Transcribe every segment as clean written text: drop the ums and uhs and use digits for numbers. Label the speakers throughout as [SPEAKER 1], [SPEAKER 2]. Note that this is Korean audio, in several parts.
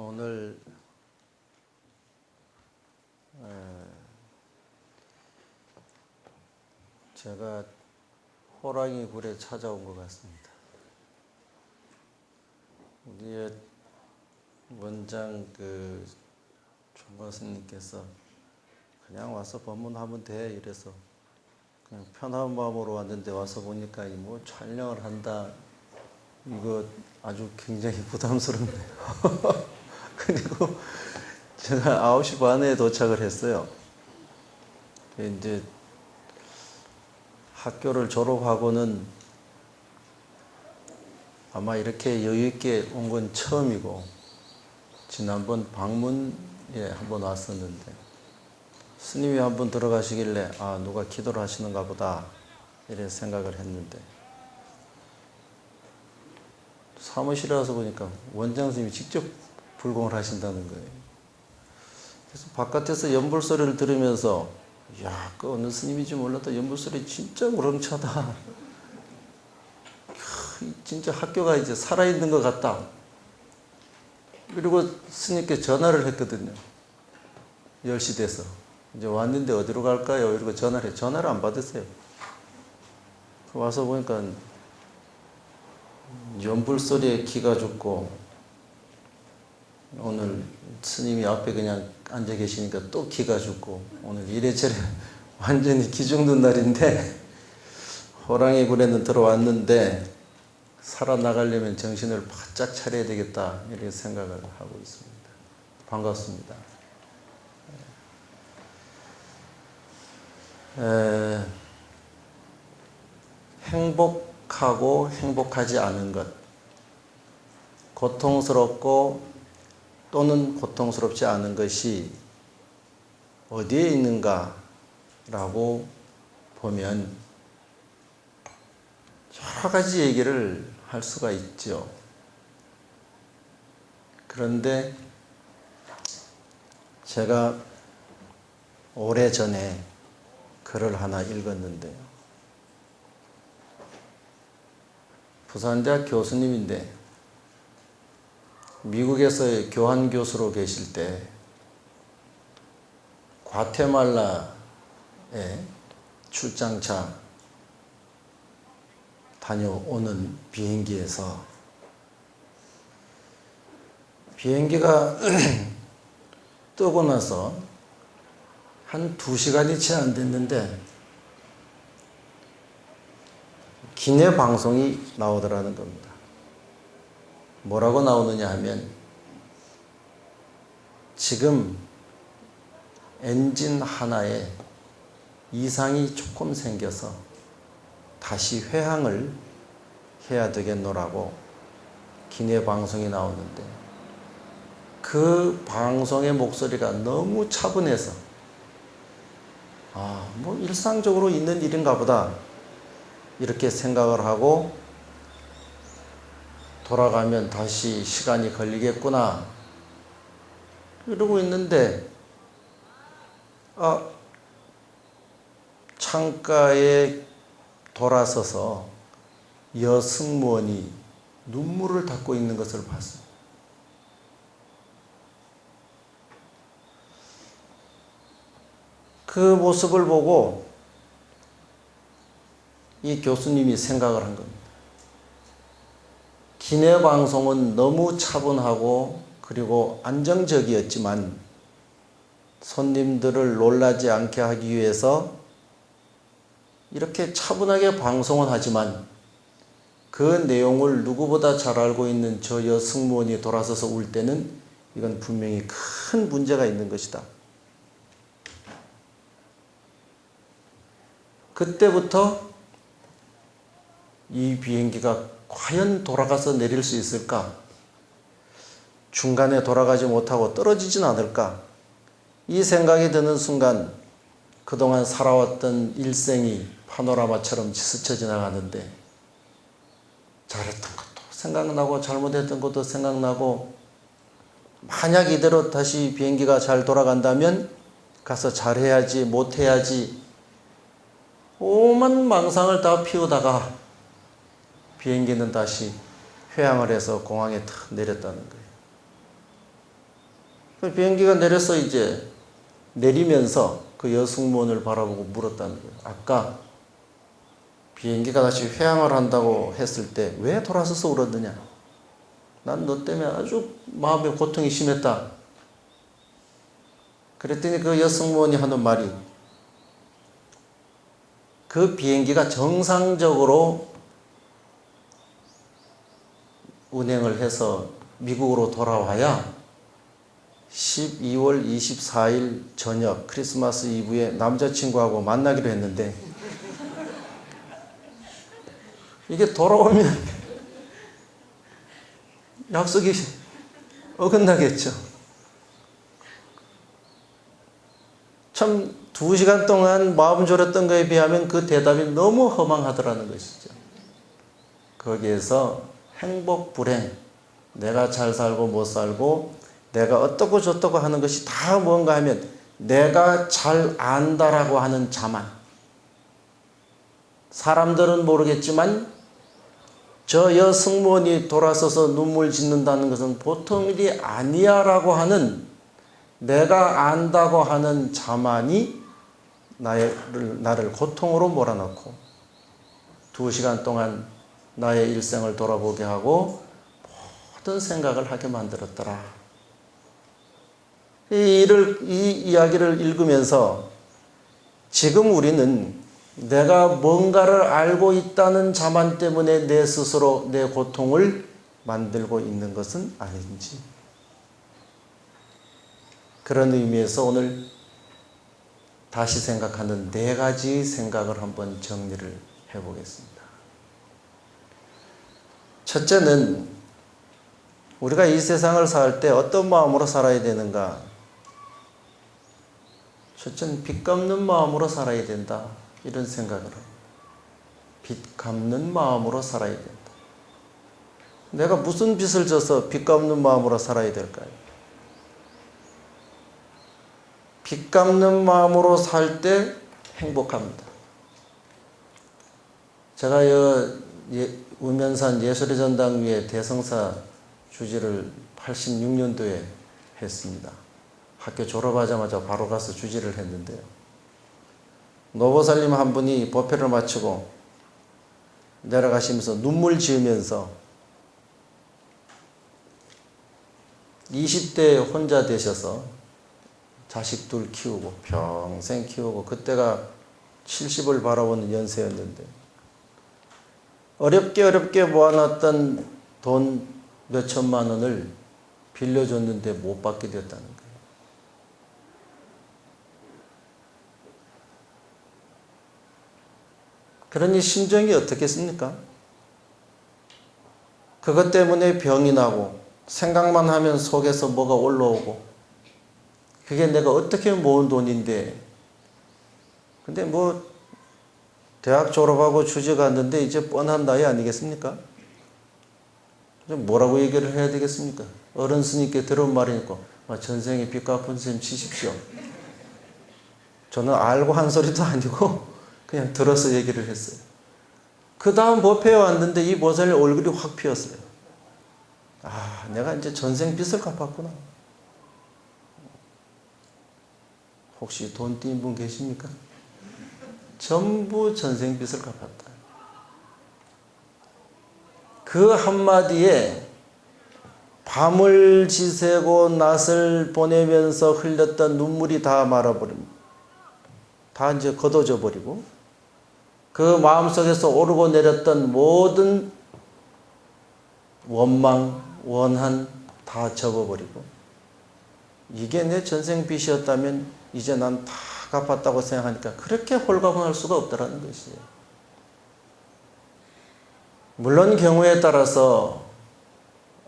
[SPEAKER 1] 오늘 제가 호랑이 굴에 찾아온 것 같습니다. 우리의 원장 총괄 스님께서 그냥 와서 법문하면 돼 이래서 그냥 편한 마음으로 왔는데 와서 보니까 뭐 촬영을 한다 이거 아주 굉장히 부담스럽네요. 그리고 제가 9시 반에 도착을 했어요. 이제 학교를 졸업하고는 아마 이렇게 여유있게 온 건 처음이고, 지난번 방문에 한번 왔었는데 스님이 한번 들어가시길래 누가 기도를 하시는가 보다 이렇게 생각을 했는데, 사무실에 와서 보니까 원장 스님이 직접 불공을 하신다는 거예요. 그래서 바깥에서 연불 소리를 들으면서 야, 그 어느 스님인지 몰라도 연불 소리 진짜 우렁차다. 진짜 학교가 이제 살아있는 것 같다. 그리고 스님께 전화를 했거든요. 10시 돼서. 이제 왔는데 어디로 갈까요? 이러고 전화를 해. 전화를 안 받으세요. 와서 보니까 연불 소리에 기가 죽고, 오늘 스님이 앞에 그냥 앉아 계시니까 또 기가 죽고, 오늘 이래저래 완전히 기 죽는 날인데, 호랑이 굴에는 들어왔는데 살아나가려면 정신을 바짝 차려야 되겠다 이렇게 생각을 하고 있습니다. 반갑습니다. 행복하고 행복하지 않은 것, 고통스럽고 또는 고통스럽지 않은 것이 어디에 있는가라고 보면 여러 가지 얘기를 할 수가 있죠. 그런데 제가 오래전에 글을 하나 읽었는데요. 부산대학 교수님인데 미국에서 교환 교수로 계실 때 과테말라에 출장차 다녀오는 비행기에서 비행기가 뜨고 나서 한 2시간이 채 안 됐는데 기내 방송이 나오더라는 겁니다. 뭐라고 나오느냐 하면, 지금 엔진 하나에 이상이 조금 생겨서 다시 회항을 해야 되겠노라고 기내 방송이 나오는데, 그 방송의 목소리가 너무 차분해서 뭐 일상적으로 있는 일인가 보다 이렇게 생각을 하고, 돌아가면 다시 시간이 걸리겠구나 이러고 있는데, 창가에 돌아서서 여승무원이 눈물을 닦고 있는 것을 봤습니다. 그 모습을 보고 이 교수님이 생각을 한 겁니다. 기내 방송은 너무 차분하고 그리고 안정적이었지만 손님들을 놀라지 않게 하기 위해서 이렇게 차분하게 방송은 하지만 그 내용을 누구보다 잘 알고 있는 저 여승무원이 돌아서서 울 때는 이건 분명히 큰 문제가 있는 것이다. 그때부터 이 비행기가 과연 돌아가서 내릴 수 있을까? 중간에 돌아가지 못하고 떨어지진 않을까? 이 생각이 드는 순간 그동안 살아왔던 일생이 파노라마처럼 스쳐 지나가는데, 잘했던 것도 생각나고 잘못했던 것도 생각나고, 만약 이대로 다시 비행기가 잘 돌아간다면 가서 잘해야지 못해야지 오만 망상을 다 피우다가 비행기는 다시 회항을 해서 공항에 탁 내렸다는 거예요. 비행기가 내려서 이제 내리면서 그 여승무원을 바라보고 물었다는 거예요. 아까 비행기가 다시 회항을 한다고 했을 때 왜 돌아서서 울었느냐? 난 너 때문에 아주 마음의 고통이 심했다. 그랬더니 그 여승무원이 하는 말이, 그 비행기가 정상적으로 운행을 해서 미국으로 돌아와야 12월 24일 저녁 크리스마스 이브에 남자친구하고 만나기로 했는데 이게 돌아오면 약속이 어긋나겠죠. 참 2시간 동안 마음 졸였던 거에 비하면 그 대답이 너무 허망하더라는 것이죠. 거기에서 행복, 불행, 내가 잘 살고 못 살고 내가 어떻고 저떻고 하는 것이 다 뭔가 하면 내가 잘 안다라고 하는 자만. 사람들은 모르겠지만 저 여승무원이 돌아서서 눈물 짓는다는 것은 보통 일이 아니야 라고 하는, 내가 안다고 하는 자만이 나를 고통으로 몰아넣고 2시간 동안 나의 일생을 돌아보게 하고 모든 생각을 하게 만들었더라. 이 이야기를 읽으면서 지금 우리는 내가 뭔가를 알고 있다는 자만 때문에 내 스스로 내 고통을 만들고 있는 것은 아닌지, 그런 의미에서 오늘 다시 생각하는 4가지 생각을 한번 정리를 해보겠습니다. 첫째는 우리가 이 세상을 살 때 어떤 마음으로 살아야 되는가? 첫째는 빚 갚는 마음으로 살아야 된다. 이런 생각을 합니다. 빚 갚는 마음으로 살아야 된다. 내가 무슨 빚을 져서 빚 갚는 마음으로 살아야 될까요? 빚 갚는 마음으로 살 때 행복합니다. 제가 우면산 예술의 전당 위에 대성사 주지를 86년도에 했습니다. 학교 졸업하자마자 바로 가서 주지를 했는데요. 노보살님 한 분이 법회를 마치고 내려가시면서 눈물 지으면서 20대에 혼자 되셔서 자식 둘 키우고 평생 키우고, 그때가 70을 바라보는 연세였는데 어렵게 모아놨던 돈 몇천만 원을 빌려줬는데 못 받게 됐다는 거예요. 그러니 심정이 어떻겠습니까? 그것 때문에 병이 나고 생각만 하면 속에서 뭐가 올라오고, 그게 내가 어떻게 모은 돈인데, 근데 뭐 대학 졸업하고 주지 갔는데 이제 뻔한 나이 아니겠습니까? 뭐라고 얘기를 해야 되겠습니까? 어른 스님께 들은 말이니까 전생에 빚 갚은 셈 치십시오. 저는 알고 한 소리도 아니고 그냥 들어서 얘기를 했어요. 그 다음 법회에 왔는데 이 보살님 얼굴이 확 피었어요. 아, 내가 이제 전생 빚을 갚았구나. 혹시 돈 띈 분 계십니까? 전부 전생 빚을 갚았다. 그 한마디에 밤을 지새고 낮을 보내면서 흘렸던 눈물이 다 말아버립니다. 다 이제 걷어져 버리고, 그 마음속에서 오르고 내렸던 모든 원망, 원한 다 접어버리고, 이게 내 전생 빚이었다면 이제 난 다 갚았다고 생각하니까 그렇게 홀가분할 수가 없더라는 것이에요. 물론 경우에 따라서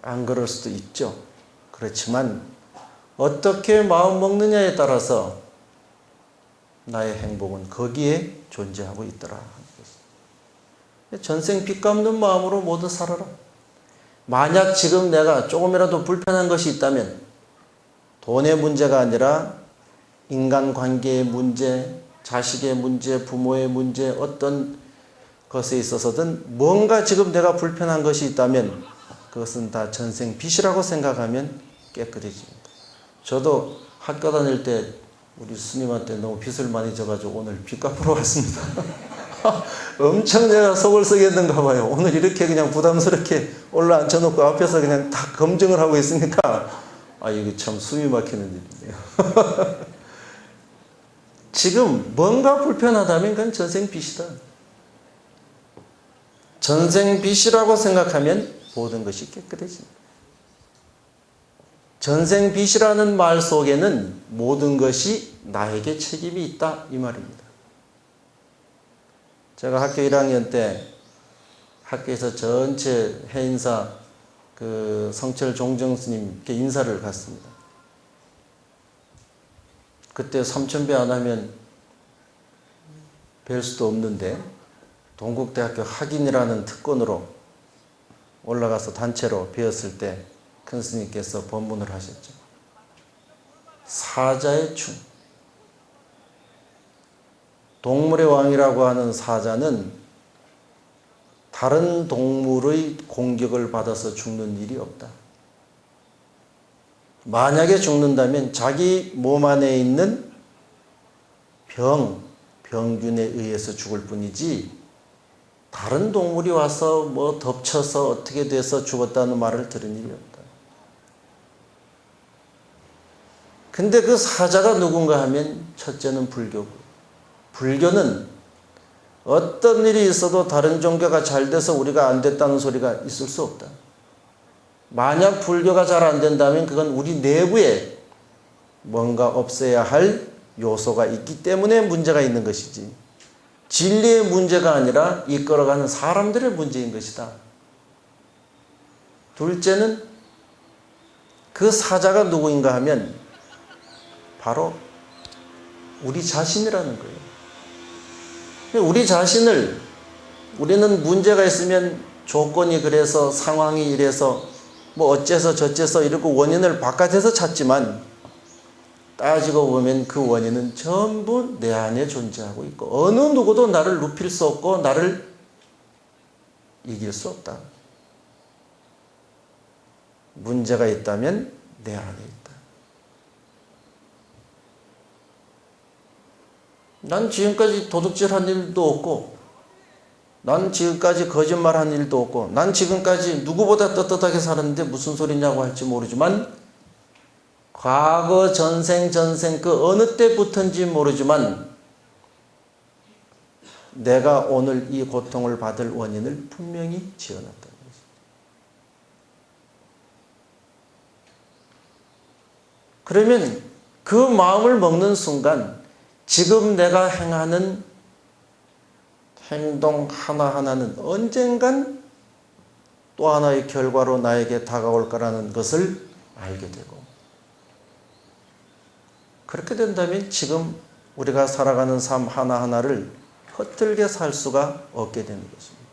[SPEAKER 1] 안 그럴 수도 있죠. 그렇지만 어떻게 마음 먹느냐에 따라서 나의 행복은 거기에 존재하고 있더라. 전생 빚 갚는 마음으로 모두 살아라. 만약 지금 내가 조금이라도 불편한 것이 있다면 돈의 문제가 아니라 인간관계의 문제, 자식의 문제, 부모의 문제, 어떤 것에 있어서든 뭔가 지금 내가 불편한 것이 있다면 그것은 다 전생 빚이라고 생각하면 깨끗해집니다. 저도 학교 다닐 때 우리 스님한테 너무 빚을 많이 져가지고 오늘 빚 갚으러 왔습니다. 엄청 내가 속을 썩였는가 봐요. 오늘 이렇게 그냥 부담스럽게 올라앉혀놓고 앞에서 그냥 다 검증을 하고 있으니까 이게 참 숨이 막히는 일이네요. 지금 뭔가 불편하다면 그건 전생 빚이다. 전생 빚이라고 생각하면 모든 것이 깨끗해집니다. 전생 빚이라는 말 속에는 모든 것이 나에게 책임이 있다 이 말입니다. 제가 학교 1학년 때 학교에서 전체 해인사 성철 종정 스님께 인사를 갔습니다. 그때 삼천배 안 하면 뵐 수도 없는데 동국대학교 학인이라는 특권으로 올라가서 단체로 배웠을 때 큰 스님께서 법문을 하셨죠. 사자의 충. 동물의 왕이라고 하는 사자는 다른 동물의 공격을 받아서 죽는 일이 없다. 만약에 죽는다면 자기 몸 안에 있는 병균에 의해서 죽을 뿐이지 다른 동물이 와서 뭐 덮쳐서 어떻게 돼서 죽었다는 말을 들은 일이 없다. 근데 그 사자가 누군가 하면 첫째는 불교고, 불교는 어떤 일이 있어도 다른 종교가 잘 돼서 우리가 안 됐다는 소리가 있을 수 없다. 만약 불교가 잘 안 된다면 그건 우리 내부에 뭔가 없애야 할 요소가 있기 때문에 문제가 있는 것이지 진리의 문제가 아니라 이끌어가는 사람들의 문제인 것이다. 둘째는 그 사자가 누구인가 하면 바로 우리 자신이라는 거예요. 우리 자신을 우리는 문제가 있으면 조건이 그래서 상황이 이래서 뭐 어째서 저째서 이러고 원인을 바깥에서 찾지만 따지고 보면 그 원인은 전부 내 안에 존재하고 있고 어느 누구도 나를 눕힐 수 없고 나를 이길 수 없다. 문제가 있다면 내 안에 있다. 난 지금까지 도둑질한 일도 없고 난 지금까지 거짓말한 일도 없고 난 지금까지 누구보다 떳떳하게 살았는데 무슨 소리냐고 할지 모르지만 과거 전생 그 어느 때부터인지 모르지만 내가 오늘 이 고통을 받을 원인을 분명히 지어놨다는 것입니다. 그러면 그 마음을 먹는 순간 지금 내가 행하는 행동 하나하나는 언젠간 또 하나의 결과로 나에게 다가올 거라는 것을 알게 되고 그렇게 된다면 지금 우리가 살아가는 삶 하나하나를 헛들게 살 수가 없게 되는 것입니다.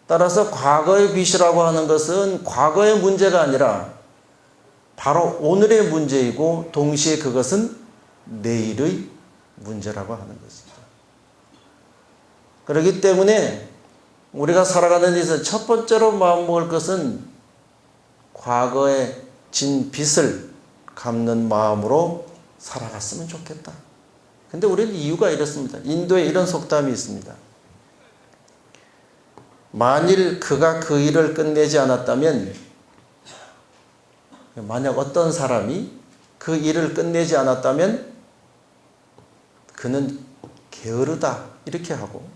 [SPEAKER 1] 따라서 과거의 빚이라고 하는 것은 과거의 문제가 아니라 바로 오늘의 문제이고 동시에 그것은 내일의 문제라고 하는 것입니다. 그렇기 때문에 우리가 살아가는 데서 첫 번째로 마음먹을 것은 과거에 진 빚을 갚는 마음으로 살아갔으면 좋겠다. 근데 우리는 이유가 이렇습니다. 인도에 이런 속담이 있습니다. 만일 그가 그 일을 끝내지 않았다면 만약 어떤 사람이 그 일을 끝내지 않았다면 그는 게으르다 이렇게 하고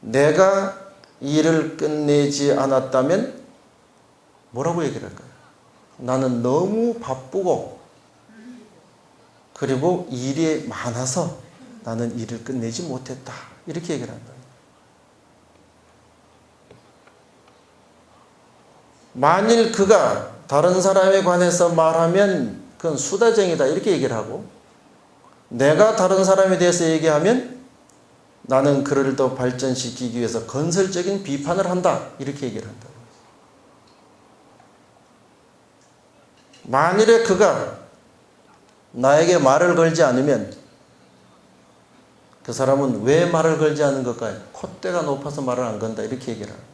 [SPEAKER 1] 내가 일을 끝내지 않았다면 뭐라고 얘기를 할까요? 나는 너무 바쁘고 그리고 일이 많아서 나는 일을 끝내지 못했다 이렇게 얘기를 한다. 만일 그가 다른 사람에 관해서 말하면 그건 수다쟁이다 이렇게 얘기를 하고 내가 다른 사람에 대해서 얘기하면 나는 그를 더 발전시키기 위해서 건설적인 비판을 한다 이렇게 얘기를 한다. 만일에 그가 나에게 말을 걸지 않으면 그 사람은 왜 말을 걸지 않는 걸까요? 콧대가 높아서 말을 안 건다 이렇게 얘기를 합니다.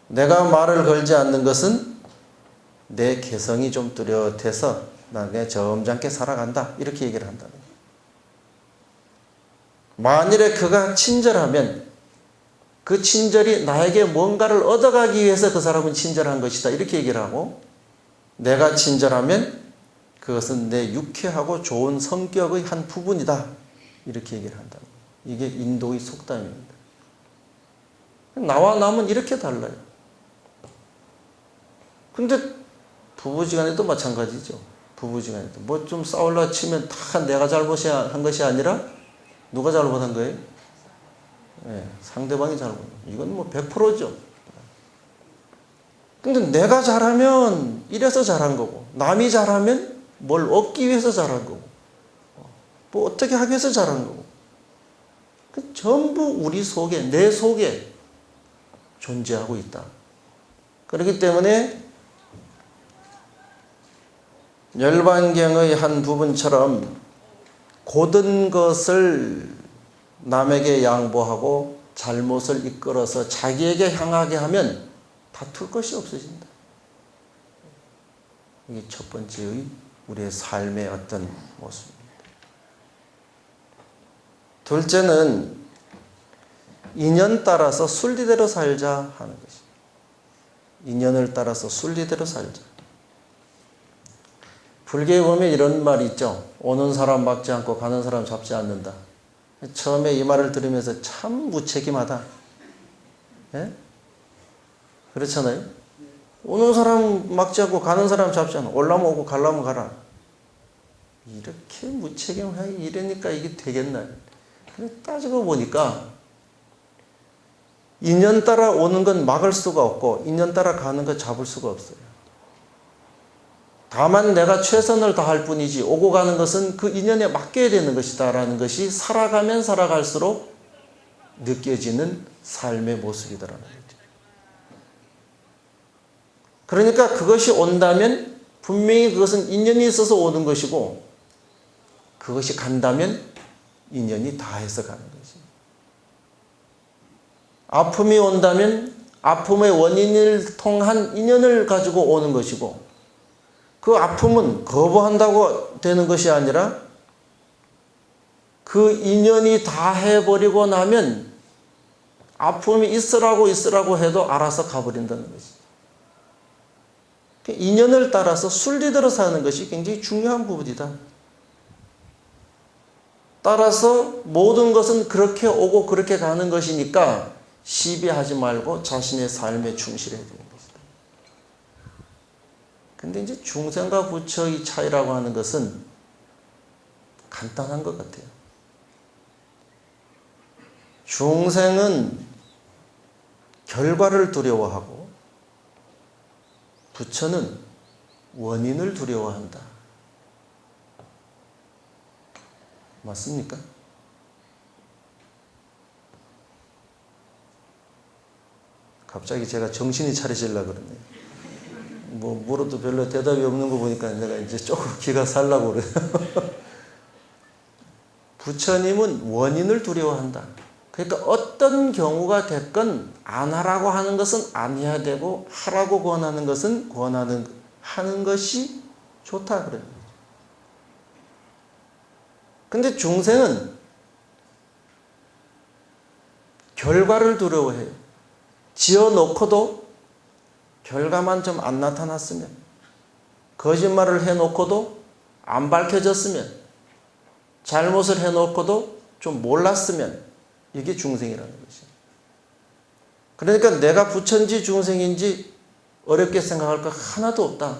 [SPEAKER 1] 내가 말을 걸지 않는 것은 내 개성이 좀 뚜렷해서 나 그냥 점잖게 살아간다. 이렇게 얘기를 한다는 거예요. 만일에 그가 친절하면 그 친절이 나에게 뭔가를 얻어가기 위해서 그 사람은 친절한 것이다. 이렇게 얘기를 하고, 내가 친절하면 그것은 내 유쾌하고 좋은 성격의 한 부분이다. 이렇게 얘기를 한다. 이게 인도의 속담입니다. 나와 남은 이렇게 달라요. 근데 부부지간에도 마찬가지죠. 부부지간에도 뭐 좀 싸울라 치면 다 내가 잘못한 것이 아니라 누가 잘못한 거예요? 네, 상대방이 잘못. 이건 뭐 100%죠. 근데 내가 잘하면 이래서 잘한 거고, 남이 잘하면 뭘 얻기 위해서 잘한 거고, 뭐 어떻게 하기 위해서 잘한 거고. 전부 우리 속에, 내 속에 존재하고 있다. 그렇기 때문에 열반경의 한 부분처럼 고든 것을 남에게 양보하고 잘못을 이끌어서 자기에게 향하게 하면 다툴 것이 없어진다. 이게 첫 번째의 우리의 삶의 어떤 모습입니다. 둘째는 인연 따라서 순리대로 살자 하는 것입니다. 인연을 따라서 순리대로 살자. 불교에 보면 이런 말이 있죠. 오는 사람 막지 않고 가는 사람 잡지 않는다. 처음에 이 말을 들으면서 참 무책임하다. 예? 그렇잖아요. 오는 사람 막지 않고 가는 사람 잡지 않아. 올라면 오고 가려면 가라. 이렇게 무책임하게 이러니까 이게 되겠나. 근데 따지고 보니까 인연 따라 오는 건 막을 수가 없고 인연 따라 가는 건 잡을 수가 없어요. 다만 내가 최선을 다할 뿐이지 오고 가는 것은 그 인연에 맡겨야 되는 것이다 라는 것이 살아가면 살아갈수록 느껴지는 삶의 모습이다라는 거죠. 그러니까 그것이 온다면 분명히 그것은 인연이 있어서 오는 것이고, 그것이 간다면 인연이 다해서 가는 것입니다. 아픔이 온다면 아픔의 원인을 통한 인연을 가지고 오는 것이고, 그 아픔은 거부한다고 되는 것이 아니라 그 인연이 다 해버리고 나면 아픔이 있으라고 해도 알아서 가버린다는 것이죠. 인연을 따라서 순리대로 사는 것이 굉장히 중요한 부분이다. 따라서 모든 것은 그렇게 오고 그렇게 가는 것이니까 시비하지 말고 자신의 삶에 충실해야 되는 것이다. 근데 이제 중생과 부처의 차이라고 하는 것은 간단한 것 같아요. 중생은 결과를 두려워하고 부처는 원인을 두려워한다. 맞습니까? 갑자기 제가 정신이 차리시려고 그러네요. 뭐 물어도 별로 대답이 없는 거 보니까 내가 이제 조금 기가 살라고 그래요. 부처님은 원인을 두려워한다. 그러니까 어떤 경우가 됐건 안 하라고 하는 것은 안 해야 되고 하라고 권하는 것은 하는 것이 좋다 그래요. 근데 중생은 결과를 두려워해요. 지어놓고도 결과만 좀 안 나타났으면, 거짓말을 해놓고도 안 밝혀졌으면, 잘못을 해놓고도 좀 몰랐으면, 이게 중생이라는 것이에요. 그러니까 내가 부처인지 중생인지 어렵게 생각할 거 하나도 없다.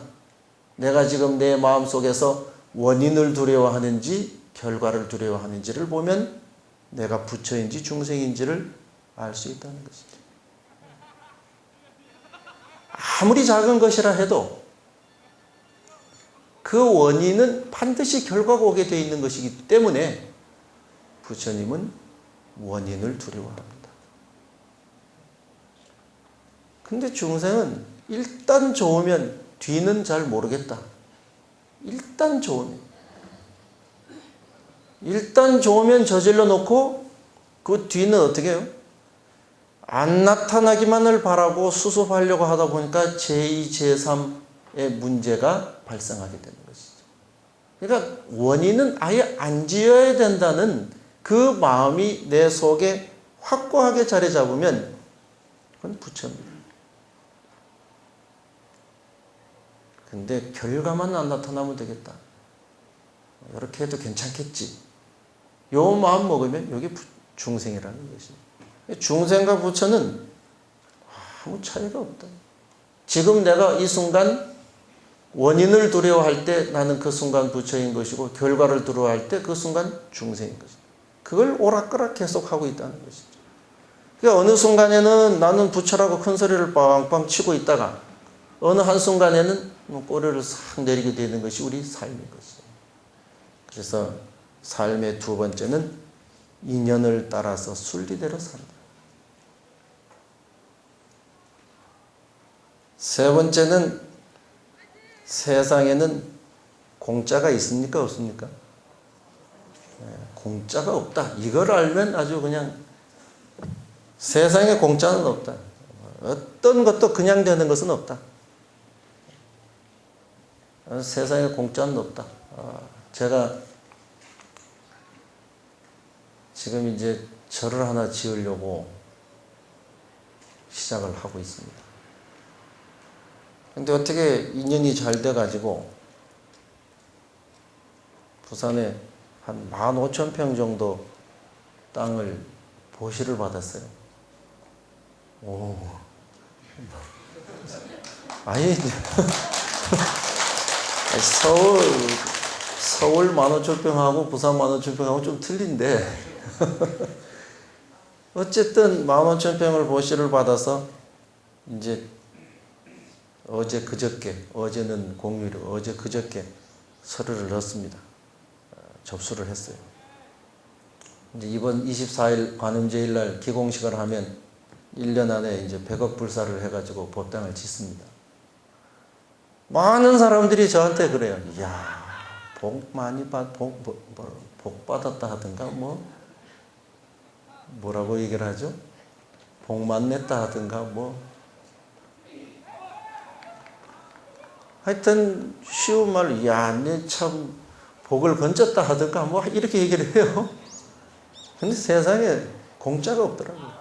[SPEAKER 1] 내가 지금 내 마음속에서 원인을 두려워하는지 결과를 두려워하는지를 보면 내가 부처인지 중생인지를 알 수 있다는 것이죠. 아무리 작은 것이라 해도 그 원인은 반드시 결과가 오게 되어 있는 것이기 때문에 부처님은 원인을 두려워합니다. 근데 중생은 일단 좋으면 뒤는 잘 모르겠다. 일단 좋으면 저질러 놓고 그 뒤는 어떻게 해요? 안 나타나기만을 바라고 수습하려고 하다 보니까 제2, 제3 문제가 발생하게 되는 것이죠. 그러니까 원인은 아예 안 지어야 된다는 그 마음이 내 속에 확고하게 자리 잡으면 그건 부처입니다. 근데 결과만 안 나타나면 되겠다. 이렇게 해도 괜찮겠지. 요 마음 먹으면 여기 중생이라는 것입니다. 중생과 부처는 아무 차이가 없다. 지금 내가 이 순간 원인을 두려워할 때 나는 그 순간 부처인 것이고 결과를 두려워할 때 그 순간 중생인 것입니다. 그걸 오락가락 계속하고 있다는 것이죠. 그러니까 어느 순간에는 나는 부처라고 큰 소리를 빵빵 치고 있다가 어느 한순간에는 꼬리를 싹 내리게 되는 것이 우리 삶인 것이죠. 그래서 삶의 두 번째는 인연을 따라서 순리대로 산다. 세 번째는 세상에는 공짜가 있습니까? 없습니까? 공짜가 없다. 이걸 알면 아주 그냥 세상에 공짜는 없다. 어떤 것도 그냥 되는 것은 없다. 세상에 공짜는 없다. 제가 지금 이제 절을 하나 지으려고 시작을 하고 있습니다. 근데 어떻게 인연이 잘 돼가지고 부산에 한 15,000평 정도 땅을 보시를 받았어요. 오. 아니, 서울 15,000평하고 부산 15,000평하고 좀 틀린데 어쨌든 15,000평을 보시를 받아서 이제 어제 그저께는 공휴일, 어제 그저께 서류를 넣었습니다. 접수를 했어요. 이제 이번 24일 관음제일 날 기공식을 하면 1년 안에 이제 100억 불사를 해가지고 법당을 짓습니다. 많은 사람들이 저한테 그래요. 이야, 복 받았다 하든가, 뭐라고 얘기를 하죠? 복만 냈다 하든가, 하여튼 쉬운 말로, 이야, 내 참 복을 건졌다 하든가, 이렇게 얘기를 해요. 근데 세상에 공짜가 없더라고요.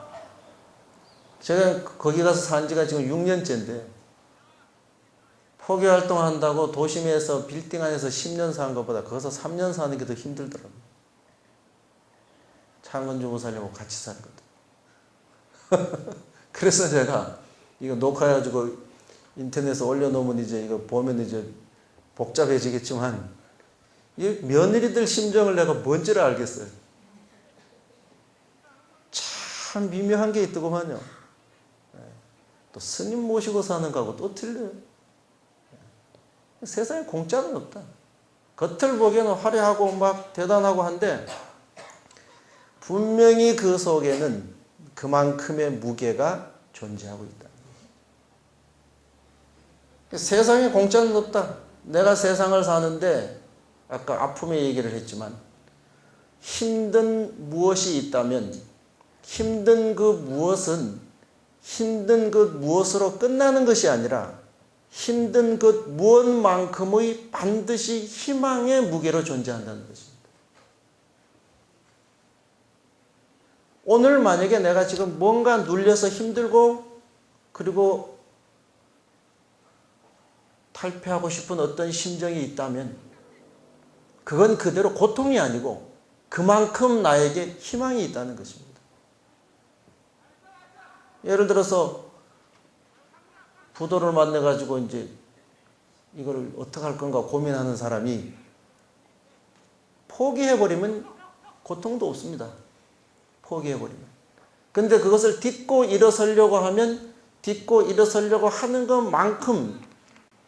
[SPEAKER 1] 제가 거기 가서 산 지가 지금 6년째인데, 포교활동 한다고 도심에서 빌딩 안에서 10년 사는 것보다 거기서 3년 사는 게 더 힘들더라고요. 창원 주고 살려고 같이 살거든. 그래서 제가 이거 녹화해가지고 인터넷에 올려놓으면 이제 이거 보면 이제 복잡해지겠지만, 이 며느리들 심정을 내가 뭔지를 알겠어요. 참 미묘한 게 있더구만요. 또 스님 모시고 사는 거하고 또 틀려요. 세상에 공짜는 없다. 겉을 보기에는 화려하고 막 대단하고 한데 분명히 그 속에는 그만큼의 무게가 존재하고 있다. 세상에 공짜는 없다. 내가 세상을 사는데 아까 아픔의 얘기를 했지만 힘든 무엇이 있다면 힘든 그 무엇은 힘든 그 무엇으로 끝나는 것이 아니라 힘든 그 무엇만큼의 반드시 희망의 무게로 존재한다는 것입니다. 오늘 만약에 내가 지금 뭔가 눌려서 힘들고 그리고 탈피하고 싶은 어떤 심정이 있다면 그건 그대로 고통이 아니고 그만큼 나에게 희망이 있다는 것입니다. 예를 들어서 부도를 만나가지고 이제 이걸 어떻게 할 건가 고민하는 사람이 포기해버리면 고통도 없습니다. 포기해버리면. 근데 그것을 딛고 일어서려고 하면 딛고 일어서려고 하는 것만큼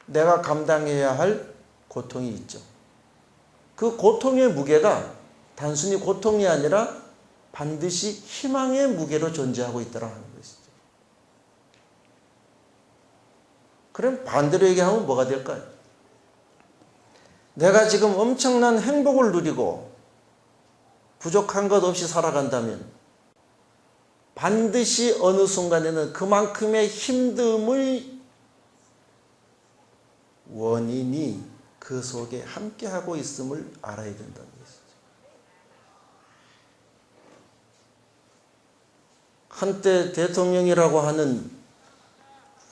[SPEAKER 1] 내가 감당해야 할 고통이 있죠. 그 고통의 무게가 단순히 고통이 아니라 반드시 희망의 무게로 존재하고 있다는 것이죠. 그럼 반대로 얘기하면 뭐가 될까요? 내가 지금 엄청난 행복을 누리고 부족한 것 없이 살아간다면 반드시 어느 순간에는 그만큼의 힘듦의 원인이 그 속에 함께하고 있음을 알아야 된다는 것이죠. 한때 대통령이라고 하는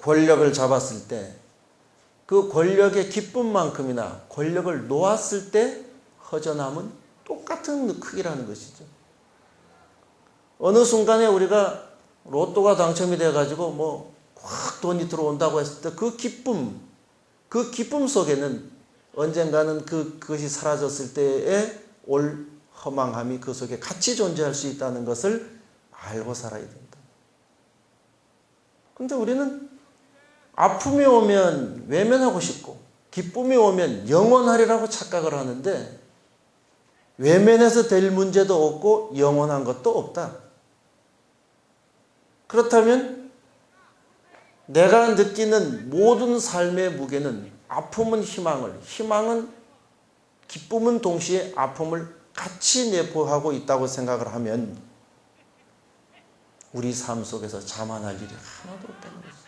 [SPEAKER 1] 권력을 잡았을 때 그 권력의 기쁨만큼이나 권력을 놓았을 때 허전함은 똑같은 크기라는 것이죠. 어느 순간에 우리가 로또가 당첨이 돼가지고 확 돈이 들어온다고 했을 때 그 기쁨 속에는 언젠가는 그것이 사라졌을 때에 올 허망함이 그 속에 같이 존재할 수 있다는 것을 알고 살아야 된다. 근데 우리는 아픔이 오면 외면하고 싶고 기쁨이 오면 영원하리라고 착각을 하는데 외면해서 될 문제도 없고 영원한 것도 없다. 그렇다면 내가 느끼는 모든 삶의 무게는 아픔은 희망은 기쁨은 동시에 아픔을 같이 내포하고 있다고 생각을 하면 우리 삶 속에서 자만할 일이 하나도 없다는 것이죠.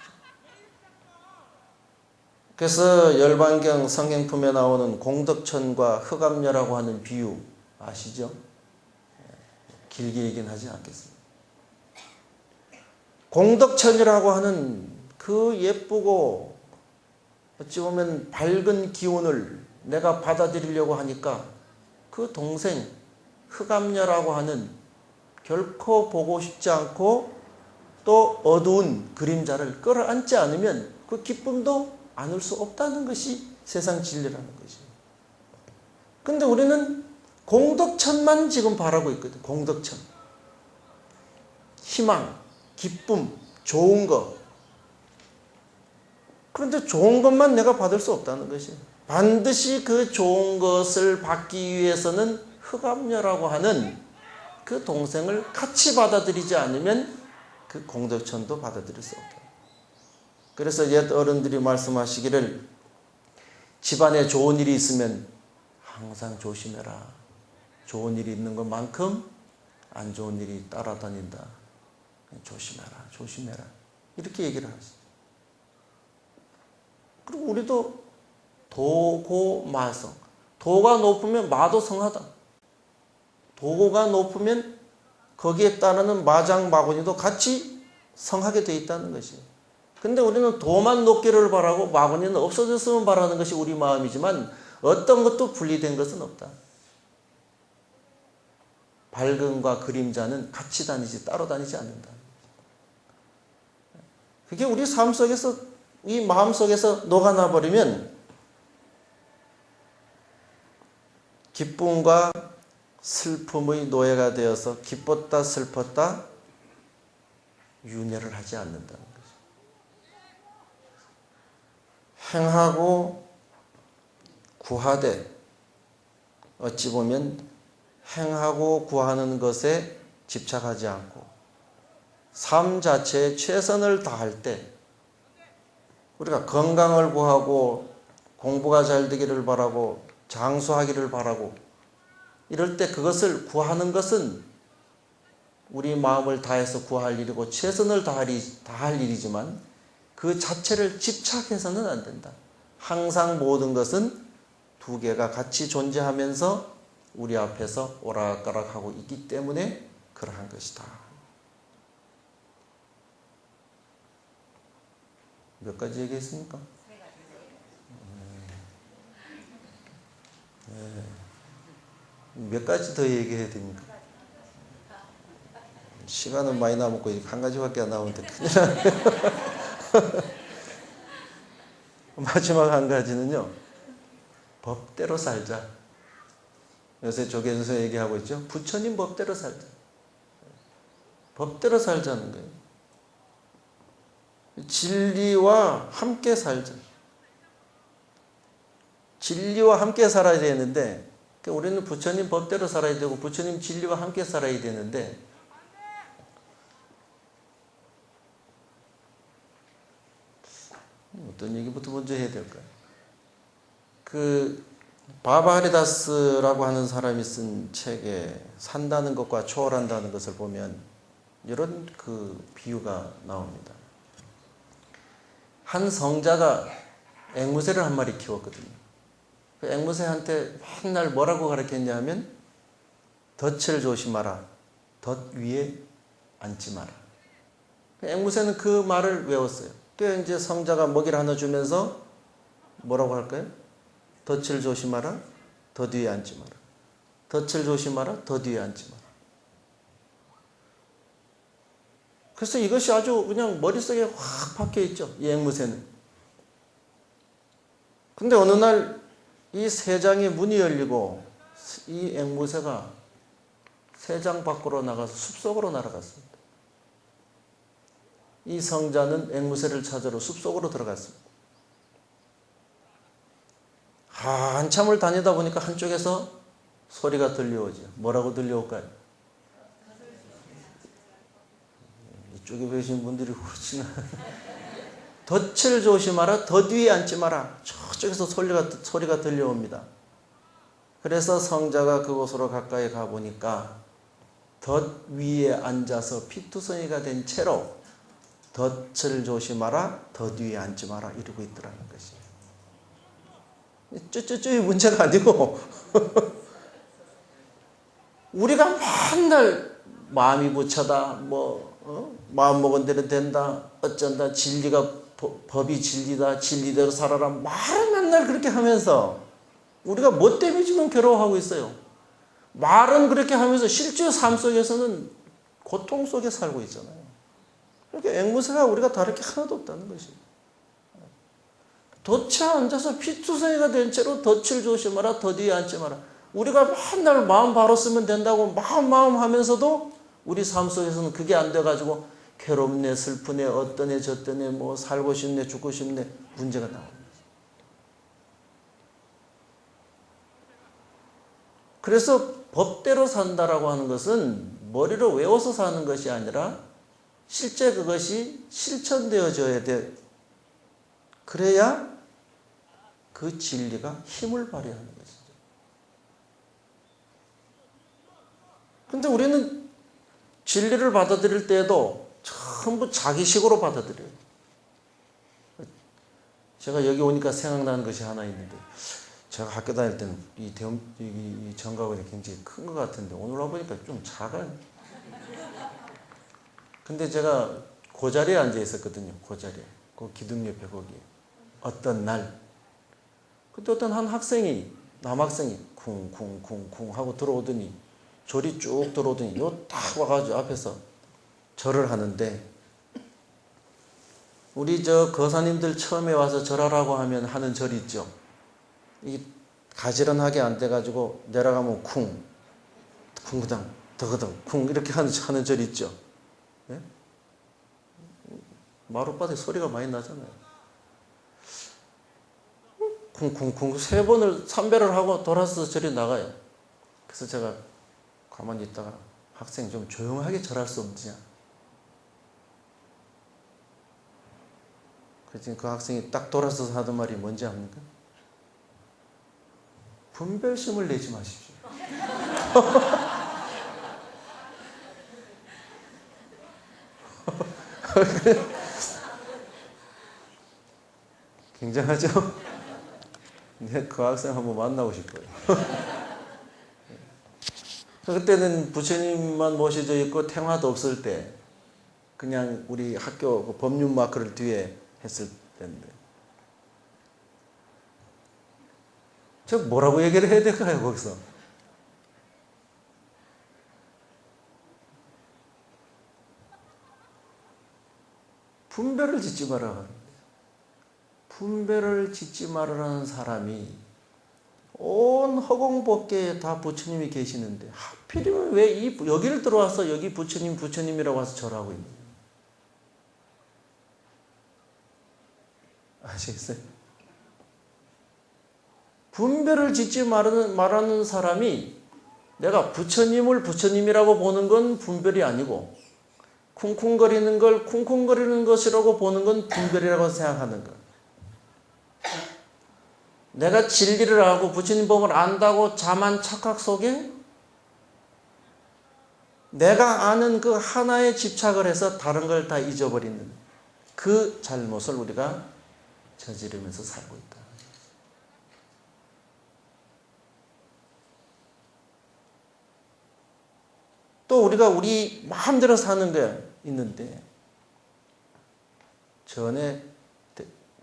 [SPEAKER 1] 그래서 열반경 성경품에 나오는 공덕천과 흑암녀라고 하는 비유 아시죠? 길게 얘기는 하지 않겠습니다. 공덕천이라고 하는 그 예쁘고 어찌 보면 밝은 기운을 내가 받아들이려고 하니까 그 동생 흑암녀라고 하는 결코 보고 싶지 않고 또 어두운 그림자를 끌어안지 않으면 그 기쁨도 안을 수 없다는 것이 세상 진리라는 것이에요. 근데 우리는 공덕천만 지금 바라고 있거든. 공덕천. 희망, 기쁨, 좋은 것. 그런데 좋은 것만 내가 받을 수 없다는 것이에요. 반드시 그 좋은 것을 받기 위해서는 흑암녀라고 하는 그 동생을 같이 받아들이지 않으면 그 공덕천도 받아들일 수 없다. 그래서 옛 어른들이 말씀하시기를 집안에 좋은 일이 있으면 항상 조심해라. 좋은 일이 있는 것만큼 안 좋은 일이 따라다닌다. 조심해라. 이렇게 얘기를 하시죠. 그리고 우리도 도고마성. 도가 높으면 마도 성하다. 도고가 높으면 거기에 따르는 마장마구니도 같이 성하게 되어 있다는 것이에요. 근데 우리는 도만 높기를 바라고 마구니는 없어졌으면 바라는 것이 우리 마음이지만 어떤 것도 분리된 것은 없다. 밝음과 그림자는 같이 다니지 따로 다니지 않는다. 그게 우리 삶 속에서 이 마음 속에서 녹아나 버리면 기쁨과 슬픔의 노예가 되어서 기뻤다 슬펐다 윤회를 하지 않는다는 거죠. 행하고 구하되 어찌 보면 행하고 구하는 것에 집착하지 않고 삶 자체에 최선을 다할 때 우리가 건강을 구하고 공부가 잘 되기를 바라고 장수하기를 바라고 이럴 때 그것을 구하는 것은 우리 마음을 다해서 구할 일이고 최선을 다할 일이지만 그 자체를 집착해서는 안 된다. 항상 모든 것은 두 개가 같이 존재하면서 우리 앞에서 오락가락하고 있기 때문에 그러한 것이다. 몇 가지 얘기했습니까? 몇 가지 더 얘기해야 됩니까? 시간은 많이 남았고 한 가지밖에 안 나오는데 큰일 나네요. 마지막 한 가지는요. 법대로 살자. 요새 조계에서 얘기하고 있죠. 부처님 법대로 살자. 법대로 살자는 거예요. 진리와 함께 살자. 진리와 함께 살아야 되는데 우리는 부처님 법대로 살아야 되고 부처님 진리와 함께 살아야 되는데 어떤 얘기부터 먼저 해야 될까요? 그 바바하리다스라고 하는 사람이 쓴 책에 산다는 것과 초월한다는 것을 보면 이런 그 비유가 나옵니다. 한 성자가 앵무새를 한 마리 키웠거든요. 그 앵무새한테 맨날 뭐라고 가르쳤냐면 덫을 조심하라. 덫 위에 앉지 마라. 앵무새는 그 말을 외웠어요. 또 이제 성자가 먹이를 하나 주면서 뭐라고 할까요? 덫을 조심하라. 덫 위에 앉지 마라. 덫을 조심하라. 덫 위에 앉지 마라. 그래서 이것이 아주 그냥 머릿속에 확 박혀 있죠. 이 앵무새는. 근데 어느 날 이 새장의 문이 열리고 이 앵무새가 새장 밖으로 나가서 숲속으로 날아갔습니다. 이 성자는 앵무새를 찾으러 숲속으로 들어갔습니다. 한참을 다니다 보니까 한쪽에서 소리가 들려오죠. 뭐라고 들려올까요? 이쪽에 계신 분들이 그렇지나 덫을 조심하라. 덫 위에 앉지 마라. 저쪽에서 소리가 들려옵니다. 그래서 성자가 그곳으로 가까이 가보니까 덫 위에 앉아서 피투성이가 된 채로 덫을 조심하라. 덫 위에 앉지 마라. 이러고 있더라는 것이에요. 쭈쭈쭈이 문제가 아니고 우리가 맨날 마음이 부처다. 마음먹은 대로 된다. 어쩐다. 진리가 법이 진리다. 진리대로 살아라. 말을 맨날 그렇게 하면서 우리가 뭐 때문에 지금 괴로워하고 있어요. 말은 그렇게 하면서 실제 삶 속에서는 고통 속에 살고 있잖아요. 그러니까 앵무새가 우리가 다를 게 하나도 없다는 것이에요. 덫에 앉아서 피투성이가 된 채로 덫을 조심하라. 덫 위에 앉지 마라. 우리가 맨날 마음 바로 쓰면 된다고 마음 하면서도 우리 삶 속에서는 그게 안 돼가지고 괴롭네, 슬프네, 어떠네, 저떠네, 살고 싶네, 죽고 싶네, 문제가 나옵니다. 그래서 법대로 산다라고 하는 것은 머리로 외워서 사는 것이 아니라 실제 그것이 실천되어져야 돼. 그래야 그 진리가 힘을 발휘하는 것이죠. 근데 우리는 진리를 받아들일 때에도 전부 자기식으로 받아들여요. 제가 여기 오니까 생각나는 것이 하나 있는데, 제가 학교 다닐 때는 이 정각원이 굉장히 큰 것 같은데 오늘 와보니까 좀 작아요. 근데 제가 그 자리에 앉아 있었거든요. 그 자리에. 그 기둥 옆에 거기에. 어떤 날. 그때 어떤 한 학생이, 남학생이 쿵쿵쿵쿵 하고 들어오더니, 절이 쭉 들어오더니 딱 와가지고 앞에서 절을 하는데, 우리 거사님들 처음에 와서 절하라고 하면 하는 절이 있죠. 이 가지런하게 안 돼가지고 내려가면 쿵, 쿵그당, 더그당, 쿵 이렇게 하는 절이 있죠. 네? 마룻바닥에 소리가 많이 나잖아요. 쿵쿵쿵 3번을 3배를 하고 돌아서 절이 나가요. 그래서 제가 가만히 있다가 학생 좀 조용하게 절할 수 없느냐. 그랬더니 그 학생이 딱 돌아서서 하던 말이 뭔지 압니까? 분별심을 내지 마십시오. 굉장하죠? 근데 그 학생 한번 만나고 싶어요. 그때는 부처님만 모셔져 있고 탱화도 없을 때 그냥 우리 학교 그 법륜 마크를 뒤에 했을 때인데 저 뭐라고 얘기를 해야 될까요 거기서? 분별을 짓지 마라. 분별을 짓지 말으라는 사람이 온 허공법계에 다 부처님이 계시는데 하필이면 왜 여기를 들어와서 여기 부처님이라고 와서 절하고 있는 거예요? 아시겠어요? 분별을 짓지 말하는 사람이 내가 부처님을 부처님이라고 보는 건 분별이 아니고 쿵쿵거리는 걸 쿵쿵거리는 것이라고 보는 건 분별이라고 생각하는 것. 내가 진리를 알고 부처님 법을 안다고 자만 착각 속에 내가 아는 그 하나에 집착을 해서 다른 걸 다 잊어버리는 그 잘못을 우리가 저지르면서 살고 있다. 또 우리가 우리 마음대로 사는 게 있는데, 전에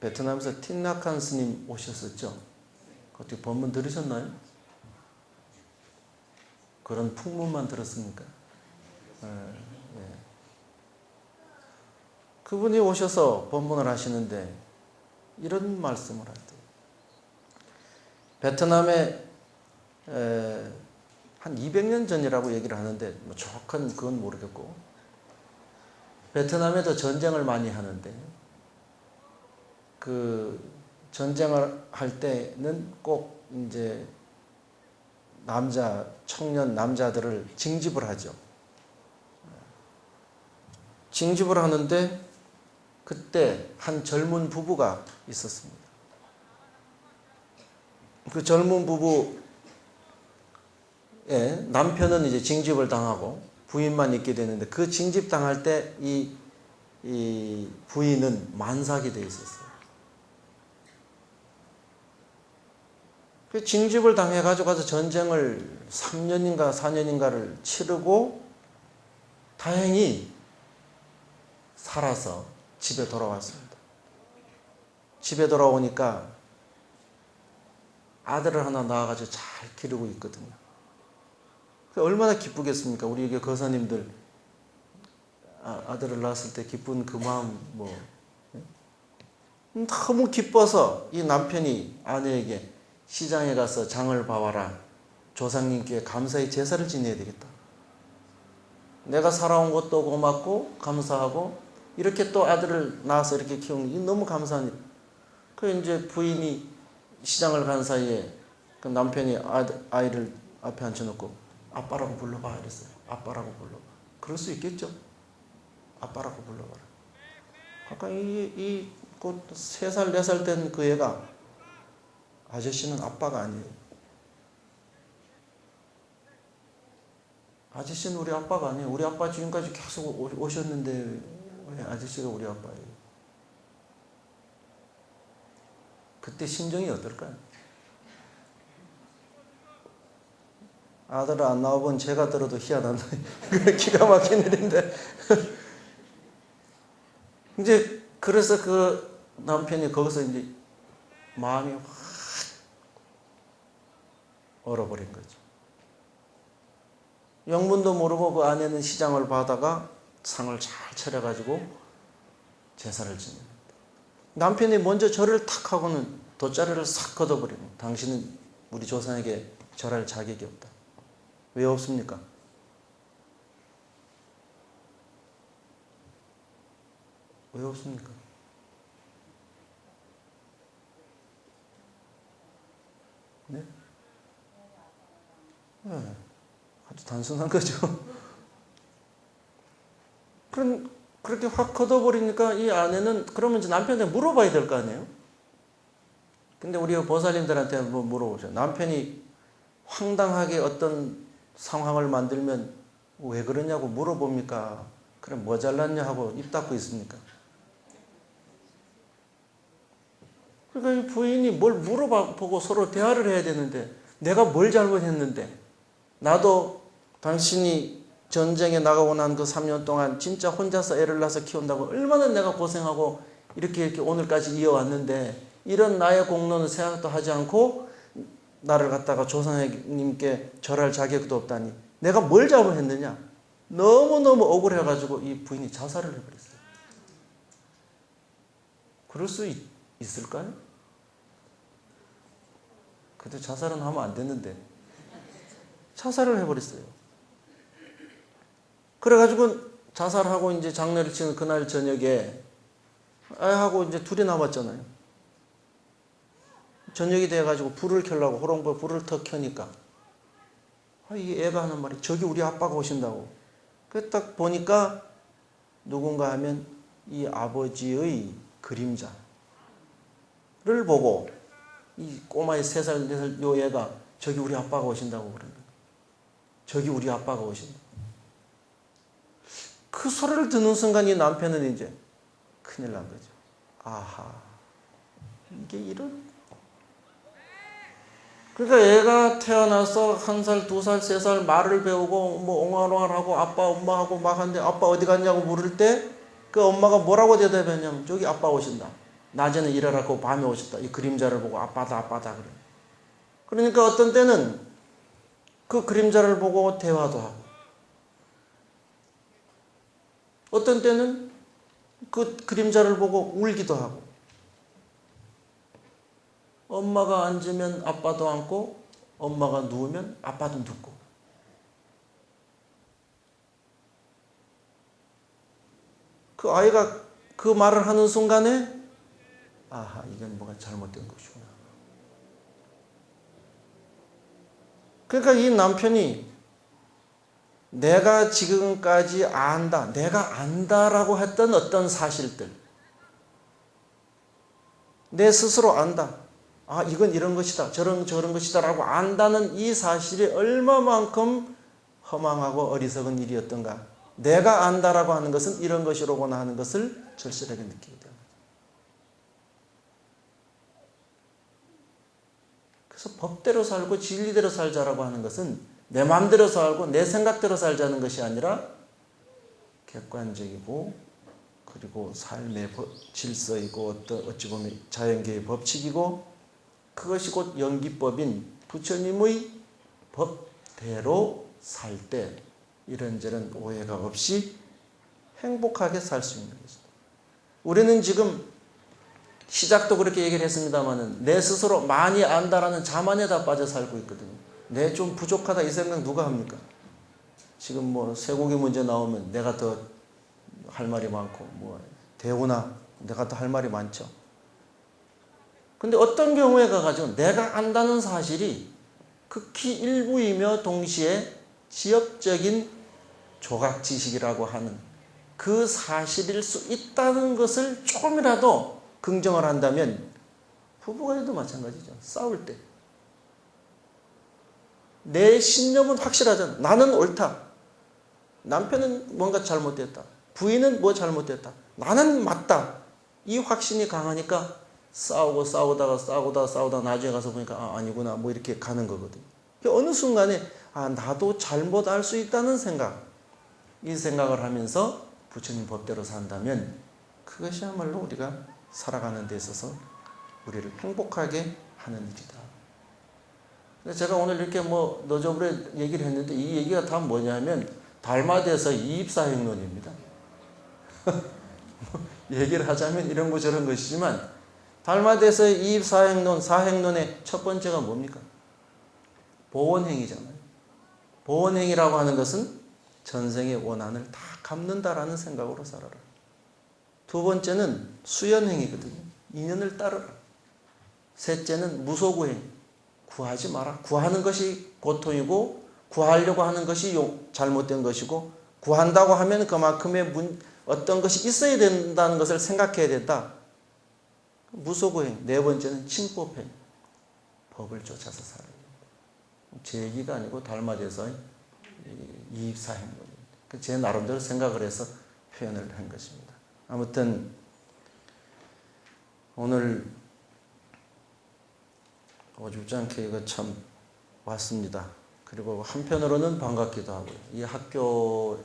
[SPEAKER 1] 베트남에서 틴나칸 스님 오셨었죠? 어떻게 법문 들으셨나요? 그런 풍문만 들었습니까? 네. 그분이 오셔서 법문을 하시는데 이런 말씀을 하대요. 베트남에 한 200년 전이라고 얘기를 하는데 뭐 정확한 그건 모르겠고, 베트남에도 전쟁을 많이 하는데 그 전쟁을 할 때는 꼭 이제 청년 남자들을 징집을 하죠. 징집을 하는데 그때 한 젊은 부부가 있었습니다. 그 젊은 부부의 남편은 이제 징집을 당하고 부인만 있게 되는데, 그 징집 당할 때 이 부인은 만삭이 돼 있었어요. 그 징집을 당해가지고 가서 전쟁을 3년인가 4년인가를 치르고 다행히 살아서 집에 돌아왔습니다. 집에 돌아오니까 아들을 하나 낳아가지고 잘 기르고 있거든요. 얼마나 기쁘겠습니까? 우리 여기 거사님들 아들을 낳았을 때 기쁜 그 마음 너무 기뻐서 이 남편이 아내에게 시장에 가서 장을 봐와라, 조상님께 감사의 제사를 지내야 되겠다. 내가 살아온 것도 고맙고 감사하고 이렇게 또 아들을 낳아서 이렇게 키우는 게 너무 감사하니, 그 이제 부인이 시장을 간 사이에 그 남편이 아이를 앞에 앉혀놓고 아빠라고 불러봐 이랬어요. 아빠라고 불러봐. 그럴 수 있겠죠? 아빠라고 불러봐라. 아까 곧 3살 4살 된 그 애가, 아저씨는 아빠가 아니에요. 아저씨는 우리 아빠가 아니에요. 우리 아빠 지금까지 계속 오셨는데 왜 아저씨가 우리 아빠예요? 그때 심정이 어떨까요? 아들을 안 낳아본 제가 들어도 희한한데 기가 막힌 일인데 이제 그래서 그 남편이 거기서 이제 마음이 확 얼어버린 거죠. 영문도 모르고 그 아내는 시장을 봐다가 상을 잘 차려가지고 제사를 지냅니다. 남편이 먼저 절을 탁 하고는 돗자리를 싹 걷어버리고, 당신은 우리 조상에게 절할 자격이 없다. 왜 없습니까? 왜 없습니까? 네? 네. 아주 단순한 거죠. 그렇게 확 걷어버리니까 이 아내는 그러면 이제 남편한테 물어봐야 될 거 아니에요? 근데 우리 보살님들한테 한번 물어보죠. 남편이 황당하게 어떤 상황을 만들면 왜 그러냐고 물어봅니까? 그럼 뭐 잘났냐 하고 입 닫고 있습니까? 그러니까 이 부인이 뭘 물어보고 서로 대화를 해야 되는데, 내가 뭘 잘못했는데, 나도 당신이 전쟁에 나가고 난 그 3년 동안 진짜 혼자서 애를 낳아서 키운다고 얼마나 내가 고생하고 이렇게 오늘까지 이어왔는데, 이런 나의 공로는 생각도 하지 않고 나를 갖다가 조상님께 절할 자격도 없다니 내가 뭘 잘못했느냐? 너무너무 억울해가지고 이 부인이 자살을 해버렸어요. 그럴 수 있을까요? 그때 자살은 하면 안 됐는데 자살을 해버렸어요. 그래가지고 자살하고 이제 장례를 치는 그날 저녁에 아이하고 이제 둘이 남았잖아요. 저녁이 돼가지고 불을 켜려고 호롱불 불을 더 켜니까 이 애가 하는 말이 저기 우리 아빠가 오신다고. 그 딱 보니까 누군가 하면 이 아버지의 그림자를 보고 이 꼬마의 3살 4살 요 애가 저기 우리 아빠가 오신다고 그러는 거예요. 저기 우리 아빠가 오신다. 그 소리를 듣는 순간 이 남편은 이제 큰일 난 거죠. 아하, 이게 이런. 그러니까 애가 태어나서 1살, 2살, 3살 말을 배우고 뭐 옹알옹알하고 아빠 엄마하고 막 하는데 아빠 어디 갔냐고 물을 때 그 엄마가 뭐라고 대답했냐면 저기 아빠 오신다. 낮에는 일하라고 밤에 오셨다. 이 그림자를 보고 아빠다 아빠다 그래. 그러니까 어떤 때는 그 그림자를 보고 대화도 하고 어떤 때는 그 그림자를 보고 울기도 하고 엄마가 앉으면 아빠도 앉고 엄마가 누우면 아빠도 눕고 그 아이가 그 말을 하는 순간에 아하 이건 뭐가 잘못된 것이구나. 그러니까 이 남편이 내가 지금까지 안다, 내가 안다라고 했던 어떤 사실들 내 스스로 안다. 아 이건 이런 것이다 저런 것이다 라고 안다는 이 사실이 얼마만큼 허망하고 어리석은 일이었던가. 내가 안다라고 하는 것은 이런 것이로구나 하는 것을 절실하게 느끼게 됩니다. 그래서 법대로 살고 진리대로 살자라고 하는 것은 내 마음대로 살고 내 생각대로 살자는 것이 아니라 객관적이고 그리고 삶의 질서이고 어찌 보면 자연계의 법칙이고 그것이 곧 연기법인 부처님의 법대로 살 때 이런저런 오해가 없이 행복하게 살 수 있는 것이다. 우리는 지금 시작도 그렇게 얘기를 했습니다마는 내 스스로 많이 안다라는 자만에다 빠져 살고 있거든요. 내 좀 부족하다 이 생각 누가 합니까? 지금 뭐 쇠고기 문제 나오면 내가 더 할 말이 많고 뭐 대우나 내가 더 할 말이 많죠. 근데 어떤 경우에 가가지고 내가 안다는 사실이 극히 일부이며 동시에 지엽적인 조각 지식이라고 하는 그 사실일 수 있다는 것을 조금이라도 긍정을 한다면 부부간에도 마찬가지죠. 싸울 때 내 신념은 확실하잖아. 나는 옳다. 남편은 뭔가 잘못됐다. 부인은 뭐 잘못됐다. 나는 맞다. 이 확신이 강하니까 싸우다가 나중에 가서 보니까 아, 아니구나 뭐 이렇게 가는 거거든요. 어느 순간에 아 나도 잘못할 수 있다는 생각 이 생각을 하면서 부처님 법대로 산다면 그것이야말로 우리가 살아가는 데 있어서 우리를 행복하게 하는 일이다. 제가 오늘 이렇게 뭐 너저분에 얘기를 했는데 이 얘기가 다 뭐냐면 달마대에서 이입사행론입니다. 얘기를 하자면 이런 거 저런 것이지만 달마대에서의 이입사행론, 사행론의 첫 번째가 뭡니까? 보원행위잖아요. 보원행위라고 하는 것은 전생의 원한을 다 갚는다라는 생각으로 살아라. 두 번째는 수연행위거든요. 인연을 따르라. 셋째는 무소구행. 구하지 마라. 구하는 것이 고통이고 구하려고 하는 것이 잘못된 것이고 구한다고 하면 그만큼의 어떤 것이 있어야 된다는 것을 생각해야 된다. 무소구행. 네 번째는 칭법행. 법을 쫓아서 살아야 된다. 제 얘기가 아니고 달마대에서 이입사행론입니다. 제 나름대로 생각을 해서 표현을 한 것입니다. 아무튼 오늘 오죽지 않게 이거 참 왔습니다. 그리고 한편으로는 반갑기도 하고요. 이 학교에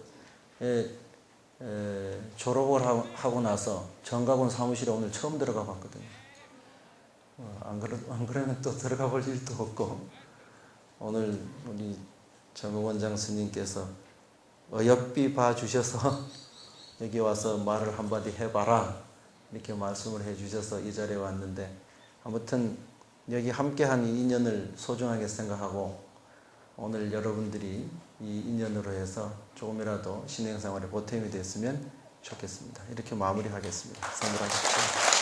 [SPEAKER 1] 졸업을 하고 나서 정각원 사무실에 오늘 처음 들어가 봤거든요. 안 그러면 또 들어가 볼 일도 없고 오늘 우리 정의원장 스님께서 어여삐 봐주셔서 여기 와서 말을 한마디 해봐라 이렇게 말씀을 해주셔서 이 자리에 왔는데 아무튼 여기 함께한 이 인연을 소중하게 생각하고 오늘 여러분들이 이 인연으로 해서 조금이라도 신행생활에 보탬이 됐으면 좋겠습니다. 이렇게 마무리하겠습니다. 선물하십시오.